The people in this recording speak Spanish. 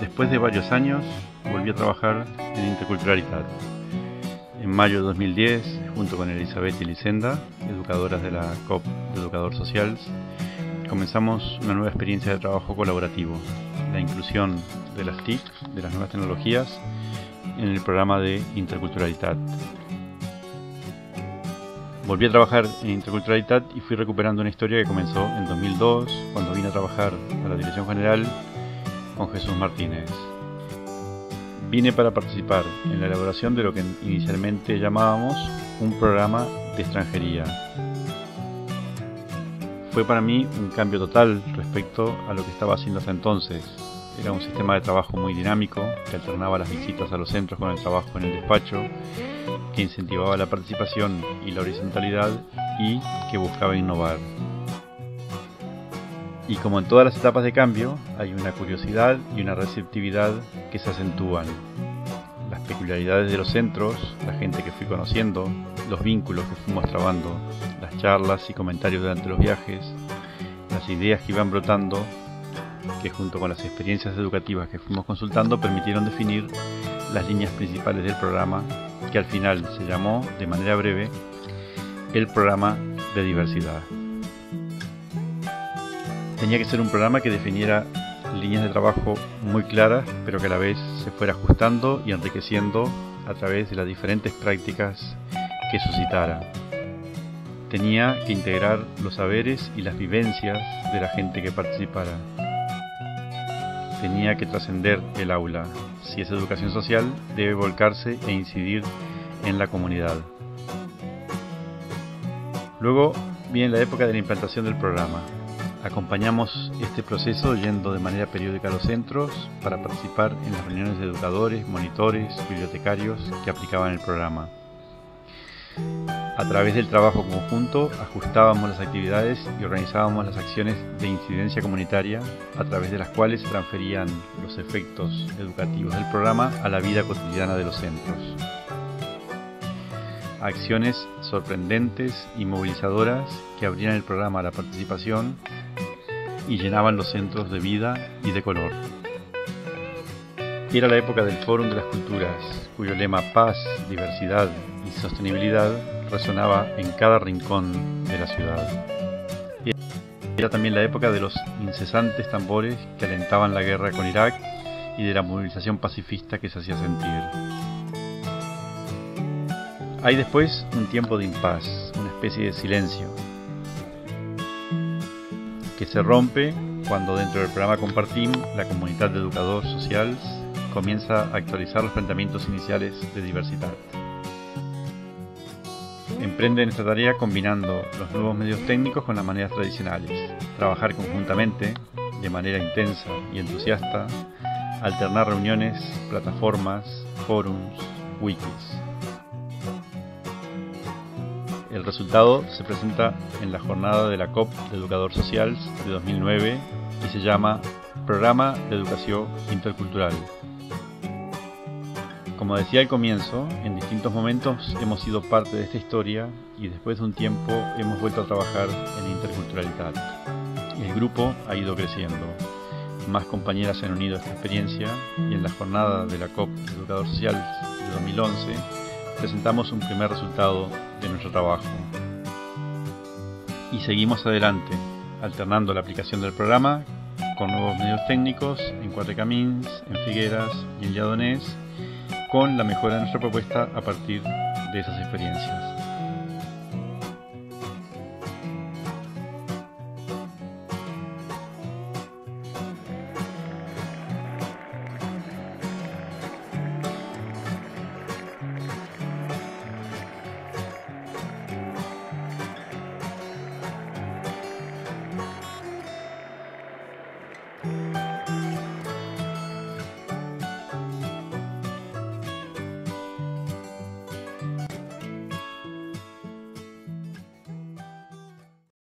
Después de varios años, volví a trabajar en Interculturalitat. En mayo de 2010, junto con Elizabeth y Lisenda, educadoras de la COP de Educador Socials, comenzamos una nueva experiencia de trabajo colaborativo, la inclusión de las TIC, de las nuevas tecnologías, en el programa de Interculturalitat. Volví a trabajar en Interculturalitat y fui recuperando una historia que comenzó en 2002, cuando vine a trabajar a la Dirección General con Jesús Martínez. Vine para participar en la elaboración de lo que inicialmente llamábamos un programa de extranjería. Fue para mí un cambio total respecto a lo que estaba haciendo hasta entonces. Era un sistema de trabajo muy dinámico, que alternaba las visitas a los centros con el trabajo en el despacho, que incentivaba la participación y la horizontalidad y que buscaba innovar. Y como en todas las etapas de cambio, hay una curiosidad y una receptividad que se acentúan. Las peculiaridades de los centros, la gente que fui conociendo, los vínculos que fuimos trabando, las charlas y comentarios durante los viajes, las ideas que iban brotando, que junto con las experiencias educativas que fuimos consultando permitieron definir las líneas principales del programa, que al final se llamó, de manera breve, el programa de diversidad. Tenía que ser un programa que definiera líneas de trabajo muy claras, pero que a la vez se fuera ajustando y enriqueciendo a través de las diferentes prácticas que suscitara. Tenía que integrar los saberes y las vivencias de la gente que participara. Tenía que trascender el aula. Si es educación social, debe volcarse e incidir en la comunidad. Luego viene la época de la implantación del programa. Acompañamos este proceso yendo de manera periódica a los centros para participar en las reuniones de educadores, monitores, bibliotecarios que aplicaban el programa. A través del trabajo conjunto ajustábamos las actividades y organizábamos las acciones de incidencia comunitaria a través de las cuales se transferían los efectos educativos del programa a la vida cotidiana de los centros. Acciones sorprendentes y movilizadoras que abrían el programa a la participación y llenaban los centros de vida y de color. Era la época del Fórum de las Culturas, cuyo lema paz, diversidad y sostenibilidad resonaba en cada rincón de la ciudad. Era también la época de los incesantes tambores que alentaban la guerra con Irak y de la movilización pacifista que se hacía sentir. Hay después un tiempo de impas, una especie de silencio, que se rompe cuando dentro del programa Compartim, la comunidad de educadores sociales comienza a actualizar los planteamientos iniciales de diversidad. Emprenden esta tarea combinando los nuevos medios técnicos con las maneras tradicionales, trabajar conjuntamente, de manera intensa y entusiasta, alternar reuniones, plataformas, forums, wikis. El resultado se presenta en la jornada de la COP de Educador Socials de 2009 y se llama Programa de Educación Intercultural. Como decía al comienzo, en distintos momentos hemos sido parte de esta historia y después de un tiempo hemos vuelto a trabajar en Interculturalitat. El grupo ha ido creciendo. Más compañeras se han unido a esta experiencia y en la jornada de la COP de Educador Socials de 2011 presentamos un primer resultado de nuestro trabajo. Y seguimos adelante, alternando la aplicación del programa con nuevos medios técnicos en Quatre Camins, en Figueras y en Lledoners, con la mejora de nuestra propuesta a partir de esas experiencias.